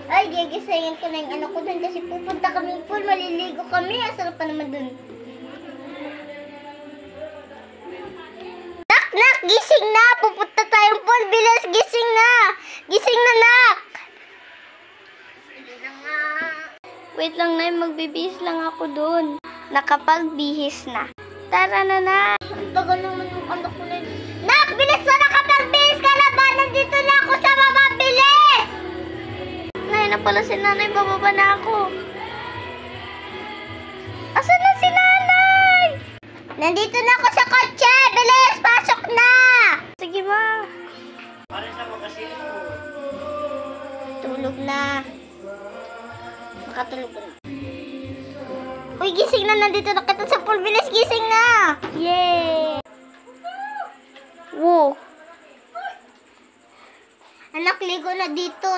Ay, gigisingin ko na yung anak ko dun kasi pupunta kami pool, maliligo kami. Ang sarap pa naman dun. Nak, gising na! Pupunta tayong pool. Bilis, gising na! Gising na, nak! Sige na nga. Wait lang, Nay. Magbibihis lang ako dun. Nakapagbihis na. Tara na, Nak. Ang tagal naman yung anak ko na. Nak, bilis na! Nakapagbihis ka na ba? Nandito na ako sa baba. Bilis! Nay, na pala si Nanay. Bababa na ako. Asan na si Nanay? Nandito na ako sa kotse. Bilis! Pasok na! Sige, ma. Para sa magasin mo. Tulog na. Makatulog na. Uy, gising na. Nandito na kita sa pool. Bilis, gising na. Yay! Wow. Anak, ligo na dito.